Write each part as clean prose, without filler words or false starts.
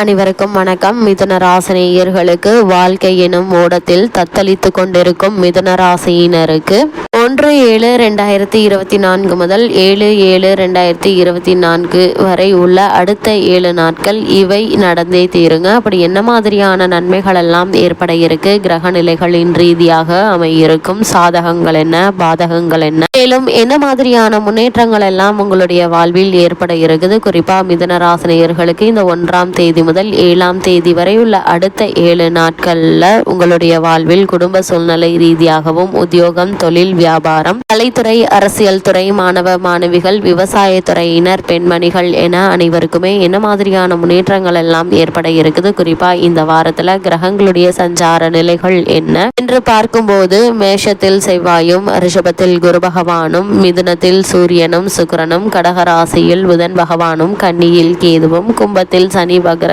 அனைவருக்கும் வணக்கம். மிதுன ராசினியர்களுக்கு வாழ்க்கை எனும் ஓடத்தில் தத்தளித்து கொண்டிருக்கும் மிதுன ராசியினருக்கு 1/7/2024 முதல் 7/7/2024 வரை உள்ள அடுத்த 7 நாட்கள் இவை நடந்தே தீருங்க. அப்படி என்ன மாதிரியான நன்மைகள் எல்லாம் ஏற்பட இருக்கு, கிரக நிலைகளின் ரீதியாக அமையிருக்கும் சாதகங்கள் என்ன, பாதகங்கள் என்ன, மேலும் என்ன மாதிரியான முன்னேற்றங்கள் எல்லாம் உங்களுடைய வாழ்வில் ஏற்பட இருக்குது. குறிப்பா மிதுன ராசினியர்களுக்கு இந்த 1ஆம் தேதி முதல் 7ஆம் தேதி வரை உள்ள அடுத்த 7 நாட்கள்ல உங்களுடைய வாழ்வில் குடும்ப சூழ்நிலை ரீதியாகவும், உத்தியோகம், தொழில், வியாபாரம், கலைத்துறை, அரசியல் துறை, மாணவ மாணவிகள், விவசாயத்துறையினர், பெண்மணிகள் என அனைவருக்குமே என்ன மாதிரியான முன்னேற்றங்கள் எல்லாம் ஏற்பட இருக்குது. குறிப்பா இந்த வாரத்துல கிரகங்களுடைய சஞ்சார நிலைகள் என்ன என்று பார்க்கும்போது, மேஷத்தில் செவ்வாயும், ரிஷபத்தில் குரு பகவானும், மிதுனத்தில் சூரியனும் சுக்கிரனும், கடகராசியில் புதன் பகவானும், கன்னியில் கேதுவும், கும்பத்தில் சனி வக்ரகதியிலும்,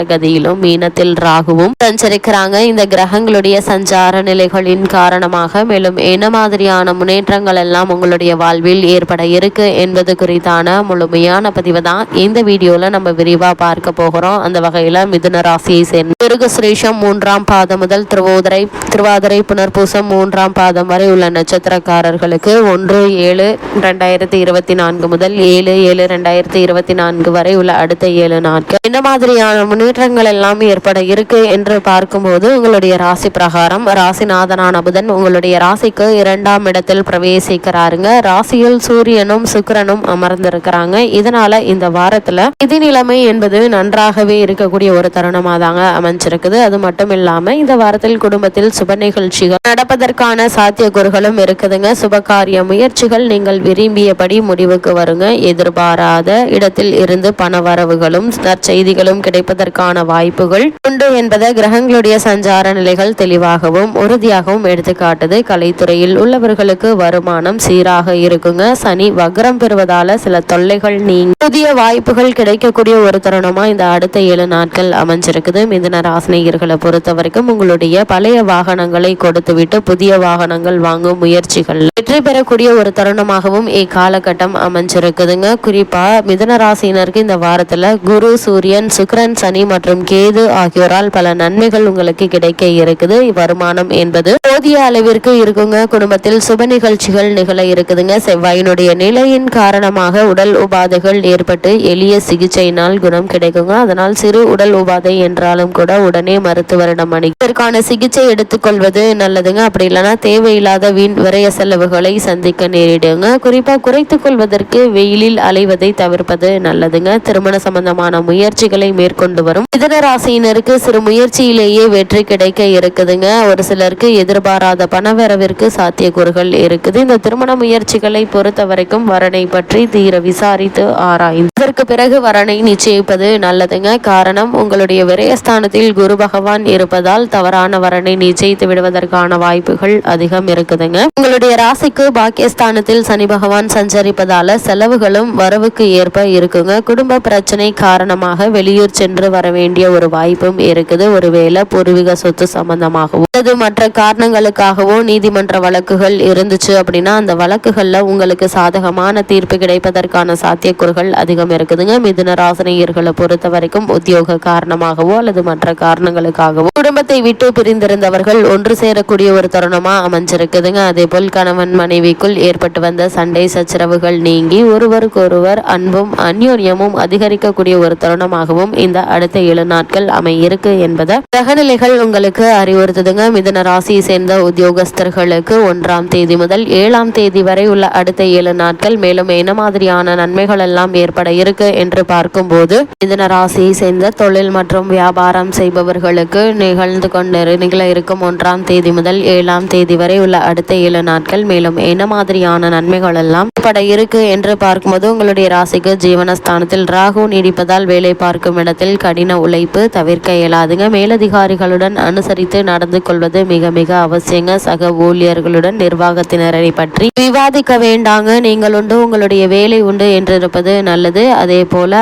மீனத்தில் ராகுவும் சஞ்சரிக்கிறாங்க. இந்த கிரகங்களுடைய சஞ்சார நிலைகளின் காரணமாக மேலும் என்ன மாதிரியான முன்னேற்றங்கள் எல்லாம் உங்களுடைய வாழ்வில் ஏற்பட இருக்கு என்பது குறித்தான முழுமையான பதிவு தான் இந்த வீடியோல நம்ம விரிவா பார்க்க போகிறோம். அந்த வகையில மிதுன ராசியை சேர்ந்த மிருகசுரீஷம் 3ஆம் பாதம் முதல் திருவாதிரை புனர்பூசம் 3ஆம் பாதம் வரை உள்ள நட்சத்திரக்காரர்களுக்கு 1/7/2024 முதல் 7/7/2024 வரை உள்ள அடுத்த 7 நாட்கள் என்ன மாதிரியான முன்னேற்றங்கள் எல்லாம் ஏற்பட இருக்கு என்று பார்க்கும்போது, உங்களுடைய ராசி பிரகாரம் ராசிநாதனான புதன் உங்களுடைய ராசிக்கு 2ஆம் இடத்தில் பிரவேசிக்கிறாருங்க. ராசியில் சூரியனும் சுக்கிரனும் அமர்ந்திருக்கிறாங்க. இதனால இந்த வாரத்துல நிதி நிலைமை என்பது நன்றாகவே இருக்கக்கூடிய ஒரு தருணமா தாங்க அமைஞ்சிருக்குது. அது மட்டும் இல்லாம இந்த வாரத்தில் குடும்பத்தில் சுப நிகழ்ச்சிகள் நடப்பதற்கான சாத்தியக்கூறுகளும் இருக்குதுங்க. சுபகாரிய முயற்சிகள் நீங்கள் விரும்பியபடி முடிவுக்கு வருங்க. எதிர்பாராத இடத்தில் இருந்து பண வரவுகளும் நற்செய்திகளும் கிடைப்பதற்கான வாய்ப்புகள் உண்டு என்பதை கிரகங்களுடைய சஞ்சார நிலைகள் தெளிவாகவும் உறுதியாகவும் எடுத்துக்காட்டுது. கலைத்துறையில் உள்ளவர்களுக்கு வருமானம் சீராக இருக்குங்க. சனி வக்ரம் பெறுவதால சில தொல்லைகள் நீங்க புதிய வாய்ப்புகள் கிடைக்கக்கூடிய ஒரு தருணமா இந்த அடுத்த 7 நாட்கள் அமைஞ்சிருக்குது. மிதுன ராசினியர்களை பொறுத்த வரைக்கும் உங்களுடைய பழைய வாகனங்களை கொடுத்துவிட்டு புதிய வாகனங்கள் வாங்கும் முயற்சிகள் வெற்றி பெறக்கூடிய ஒரு தருணமாகவும் இக்காலகட்டம் அமைஞ்சிருக்குதுங்க. குறிப்பா மிதுன ராசியினருக்கு இந்த வாரத்துல குரு, சூரியன், சுக்கிரன், சனி மற்றும் கேது ஆகியோரால் பல நன்மைகள் உங்களுக்கு கிடைக்க இருக்குது. வருமானம் என்பது போதிய அளவிற்கு இருக்குங்க. குடும்பத்தில் சுப நிகழ்ச்சிகள் நிகழ இருக்குதுங்க. செவ்வாயினுடைய நிலையின் காரணமாக உடல் உபாதைகள் ஏற்பட்டு எளிய சிகிச்சையினால் குணம் கிடைக்குங்க. அதனால் சிறு உடல் உபாதை என்றாலும் கூட உடனே மருத்துவரிடம் அணுகி இதற்கான சிகிச்சை எடுத்துக்கொள்வது நல்லதுங்க. அப்படி இல்லைன்னா தேவையில்லாத வீண் விரய செலவுகளை சந்திக்க நேரிடுங்க. குறிப்பா குறைத்துக் கொள்வதற்கு வெயிலில் அலைவதை தவிர்ப்பது நல்லதுங்க. திருமண சம்பந்தமான முயற்சிகளை மேற்கொண்டு வரும் மிதுன ராசியினருக்கு சிறு முயற்சியிலேயே வெற்றி கிடைக்க இருக்குதுங்க. ஒரு சிலருக்கு எதிர்பாராத பணவரவிற்கு சாத்தியக்கூறுகள் இருக்குது. இந்த திருமண முயற்சிகளை பொறுத்த வரைக்கும் வரனை பற்றி தீர விசாரித்து ஆராய்ந்து அதற்கு பிறகு வரனை நிச்சயிப்பது நல்லதுங்க. காரணம், உங்களுடைய விரயஸ்தானத்தில் குரு பகவான் இருப்பதால் தவறான வரனை நிச்சயித்து விடுவதற்கான வாய்ப்புகள் அதிகம் இருக்குதுங்க. உங்களுடைய ராசிக்கு பாக்கியஸ்தானத்தில் சனி பகவான் சஞ்சரிப்பதால செலவுகளும் வரவுக்கு ஏற்ப இருக்குங்க. குடும்ப பிரச்சனை காரணமாக வெளியூர் சென்று வர வேண்டிய ஒரு வாய்ப்பும் இருக்குது. ஒருவேளை பூர்வீக சொத்து சம்பந்தமாகவோ அல்லது மற்ற காரணங்களுக்காகவோ நீதிமன்ற வழக்குகள் இருந்துச்சு அப்படின்னா அந்த வழக்குகள்ல உங்களுக்கு சாதகமான தீர்ப்பு கிடைப்பதற்கான சாத்தியக்கூறுகள் அதிகம் இருக்குதுங்க. மிதுன ராசினியர்களை பொறுத்த வரைக்கும் உத்தியோக காரணமாகவோ அல்லது மற்ற காரணங்களுக்காகவோ குடும்பத்தை விட்டு பிரிந்திருந்தவர்கள் ஒன்று சேரக்கூடிய ஒரு தருணமா அமைஞ்சிருக்குதுங்க. அதே போல் கணவன் மனைவிக்குள் ஏற்பட்டு வந்த சண்டை சச்சரவுகள் நீங்கி ஒருவருக்கொருவர் அன்பும் அந்யோன்யமும் அதிகரிக்கக்கூடிய ஒரு தருணமாகவும் இந்த அடுத்த 7 நாட்கள் அமையிருக்கு என்பதை கிரகநிலைகள் உங்களுக்கு அறிவுறுத்துதுங்க. மிதுன ராசியை சேர்ந்த உத்தியோகஸ்தர்களுக்கு 1ஆம் தேதி முதல் 7ஆம் தேதி வரை உள்ள அடுத்த 7 நாட்கள் மேலும் என்ன மாதிரியான நன்மைகள் எல்லாம் ஏற்பட இருக்கு என்று பார்க்கும்போது, மிதுன ராசியை சேர்ந்த தொழில் மற்றும் வியாபாரம் செய்பவர்களுக்கு நிகழ இருக்கும் 1ஆம் தேதி முதல் 7ஆம் தேதி வரை உள்ள அடுத்த 7 நாட்கள் மேலும் என்ன மாதிரியான நன்மைகள் எல்லாம் ஏற்பட இருக்கு என்று பார்க்கும்போது, உங்களுடைய ராசிக்கு ஜீவனஸ்தானத்தில் ராகு நீடிப்பதால் வேலை பார்க்கும் இடத்தில் கடின உழைப்பு தவிர்க்க இயலாதுங்க. மேலதிகாரிகளுடன் அனுசரித்து நடந்து கொள்வது மிக மிக அவசியங்க. சக ஊழியர்களுடன் நிர்வாகத்தினர் ராசியினரை பற்றி விவாதிக்க வேண்டாங்க. நீங்கள் உண்டு உங்களுடைய வேலை உண்டு என்றிருப்பது நல்லது. அதே போல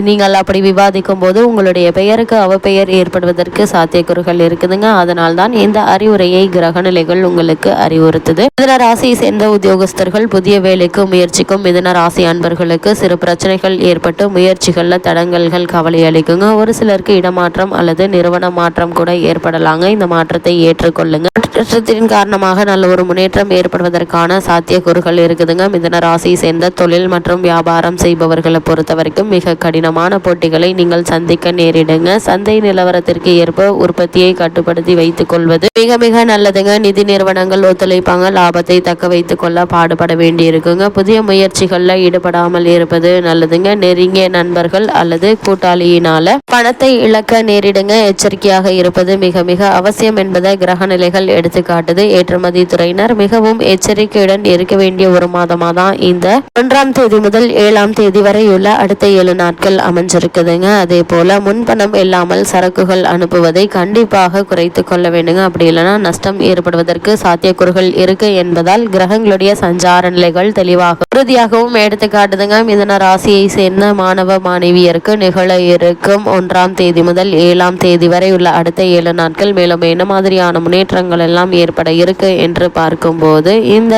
நீங்கள் அப்படி விவாதிக்கும் போது உங்களுடைய பெயருக்கு அவப்பெயர் ஏற்படுவதற்கு சாத்தியக்கூறுகள் இருக்குதுங்க. அதனால் தான் இந்த அறிவுரையை கிரகநிலைகள் உங்களுக்கு அறிவுறுத்துது. மிதுன ராசியை சேர்ந்த உத்தியோகஸ்தர்கள் புதிய வேலைக்கு முயற்சிக்கும் மிதுன ராசி அன்பர்களுக்கு சிறு பிரச்சனைகள் ஏற்பட்டு முயற்சிகள்ல தடங்கல்கள் கவலை அளிக்குங்க. ஒரு சிலருக்கு இடமாற்றம் அல்லது நிறுவன மாற்றம் கூட ஏற்படலாங்க. இந்த மாற்றத்தை ஏற்றுக்கொள்ளுங்க. மாற்றத்தின் காரணமாக நல்ல ஒரு முன்னேற்றம் ஏற்படுவதற்கான சாத்தியக்கூறுகள் இருக்குதுங்க. மிதுன ராசியை சேர்ந்த தொழில் மற்றும் வியாபாரம் செய்பவர்களை பொறுத்த வரைக்கும் மிக கடினமான போட்டிகளை நீங்கள் சந்திக்க நேரிடுங்க. சந்தை நிலவரத்திற்கு ஏற்ப உற்பத்தியை கட்டுப்படுத்தி வைத்துக் கொள்வது மிக மிக நல்லதுங்க. நிதி நிறுவனங்கள் ஒத்துழைப்பாங்க. லாபத்தை தக்க வைத்துக் கொள்ள பாடுபட வேண்டி இருக்குங்க. புதிய முயற்சிகள்ல ஈடுபடாமல் இருப்பது நல்லதுங்க. நெருங்கிய நண்பர்கள் அல்லது கூட்டாளியினால பணத்தை இழக்க நேரிடுங்க. எச்சரிக்கையாக இருப்பது மிக மிக அவசியம் என்பதை கிரகநிலைகள் எடுத்துக்காட்டுது. ஏற்றுமதி துறையினர் மிகவும் எச்சரிக்கையுடன் இருக்க வேண்டிய ஒரு மாதமா தான் இந்த 1ஆம் தேதி முதல் 7ஆம் தேதி வரை உள்ள அடுத்த 7 நாட்கள் அமைஞ்சிருக்குதுங்க. அதே போல முன்பணம் இல்லாமல் சரக்குகள் அனுப்புவதை கண்டிப்பாக குறைத்து கொள்ள வேண்டுங்க. அப்படி இல்லைன்னா நஷ்டம் ஏற்படுவதற்கு சாத்தியக்கூறுகள் இருக்கு என்பதால் கிரகங்களுடைய சஞ்சார நிலைகள் தெளிவாக உறுதியாகவும் எடுத்துக்காட்டுதுங்க. மிதுன ராசியை சேர்ந்த மாணவ மாணவியருக்கு நிகழ இருக்கும் 1ஆம் தேதி முதல் 7ஆம் தேதி வரை உள்ள அடுத்த 7 நாட்கள் மேலும் என்ன மாதிரியான முன்னேற்றங்கள் எல்லாம் ஏற்பட இருக்கு என்று பார்க்கும்போது இந்த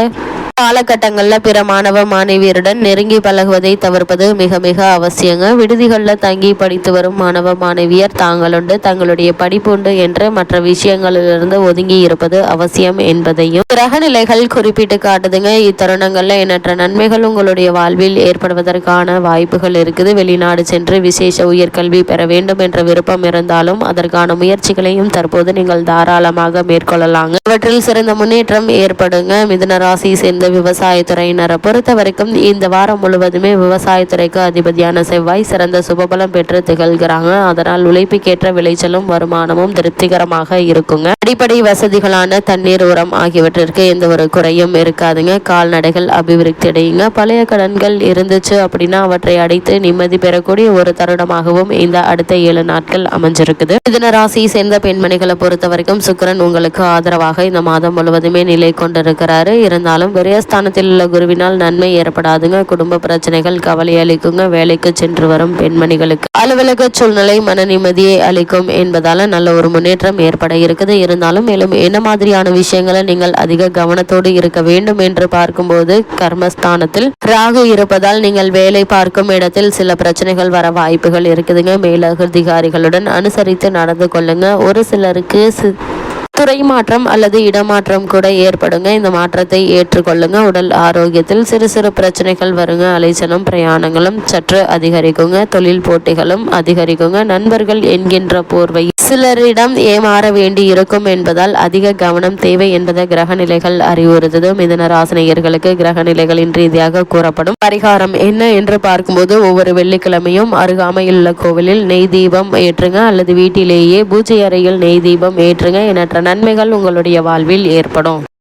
காலகட்டங்களில் பிற மாணவ மாணவியருடன் நெருங்கி பழகுவதை தவிர்ப்பது மிக மிக அவசியங்க. விடுதிகளில் தங்கி படித்து வரும் மாணவ மாணவியர் தாங்களுண்டு தங்களுடைய படிப்புண்டு என்று மற்ற விஷயங்களிலிருந்து ஒதுங்கி இருப்பது அவசியம் என்பதையும் கிரகநிலைகள் குறிப்பிட்டு காட்டுதுங்க. இத்தருணங்கள்ல எண்ணற்ற நன்மைகள் உங்களுடைய வாழ்வில் ஏற்படுவதற்கான வாய்ப்புகள் இருக்குது. வெளிநாடு சென்று விசேஷ உயர்கல்வி பெற வேண்டும் என்ற விருப்பம் இருந்தாலும் அதற்கான முயற்சிகளையும் தற்போது நீங்கள் தாராளமாக மேற்கொள்ளலாங்க. இவற்றில் சிறந்த முன்னேற்றம் ஏற்படுங்க. மிதுன ராசி சேர்ந்த விவசாயத்துறையினரை பொறுத்த வரைக்கும் இந்த வாரம் முழுவதுமே விவசாயத்துறைக்கு அதிபதியான செவ்வாய் சிறந்த சுபபலம் பெற்று திகழ்கிறாங்க. அதனால் உழைப்புக்கேற்ற விளைச்சலும் வருமானமும் திருப்திகரமாக இருக்குங்க. அடிப்படை வசதிகளான தண்ணீர், உரம் ஆகியவற்றிற்கு எந்த ஒரு குறையும் இருக்காதுங்க. கால்நடைகள் அபிவிருத்தி அடையுங்க. பழைய கடன்கள் இருந்துச்சு அப்படின்னா அவற்றை அடைத்து நிம்மதி பெறக்கூடிய ஒரு தருணமாகவும் இந்த அடுத்த 7 நாட்கள் அமைஞ்சிருக்குது. மிதுன ராசியை சேர்ந்த பெண்மணிகளை பொறுத்த வரைக்கும் சுக்கிரன் உங்களுக்கு ஆதரவாக இந்த மாதம் முழுவதுமே நிலை கொண்டிருக்கிறாரு. இருந்தாலும் ஸ்தானத்தில் உள்ள குருவினால் நன்மை ஏற்படாதுங்க. குடும்ப பிரச்சனைகள் கவலை அளிக்குங்க. வேலைக்கு சென்று வரும் பெண்மணிகளுக்கு அலுவலக சூழ்நிலை மன நிம்மதியை அளிக்கும் என்பதால நல்ல ஒரு முன்னேற்றம் ஏற்பட இருக்குது. இருந்தாலும் மேலும் என்ன மாதிரியான விஷயங்களை நீங்கள் அதிக கவனத்தோடு இருக்க வேண்டும் என்று பார்க்கும்போது கர்மஸ்தானத்தில் ராகு இருப்பதால் நீங்கள் வேலை பார்க்கும் இடத்தில் சில பிரச்சனைகள் வர வாய்ப்புகள் இருக்குதுங்க. மேலதிகாரிகளுடன் அனுசரித்து நடந்து கொள்ளுங்க. ஒரு சிலருக்கு துறை மாற்றம் அல்லது இடமாற்றம் கூட ஏற்படுங்க. இந்த மாற்றத்தை ஏற்றுக்கொள்ளுங்க. உடல் ஆரோக்கியத்தில் சிறு சிறு பிரச்சனைகள் வருங்க. அலைச்சலும் பிரயாணங்களும் சற்று அதிகரிக்குங்க. தொழில் போட்டிகளும் அதிகரிக்குங்க. நண்பர்கள் என்கின்ற போர்வை சிலரிடம் ஏமாற வேண்டி இருக்கும் என்பதால் அதிக கவனம் தேவை என்பதை கிரகநிலைகள் அறிவுறுத்தது. மிதுன ராசினியர்களுக்கு கிரகநிலைகளின் ரீதியாக கூறப்படும் பரிகாரம் என்ன என்று பார்க்கும்போது ஒவ்வொரு வெள்ளிக்கிழமையும் அருகாமையில் உள்ள கோவிலில் நெய் தீபம் ஏற்றுங்க அல்லது வீட்டிலேயே பூஜை அறையில் நெய் தீபம் ஏற்றுங்க. எண்ணற்ற நன்மைகள் உங்களுடைய வாழ்வில் ஏற்படும்.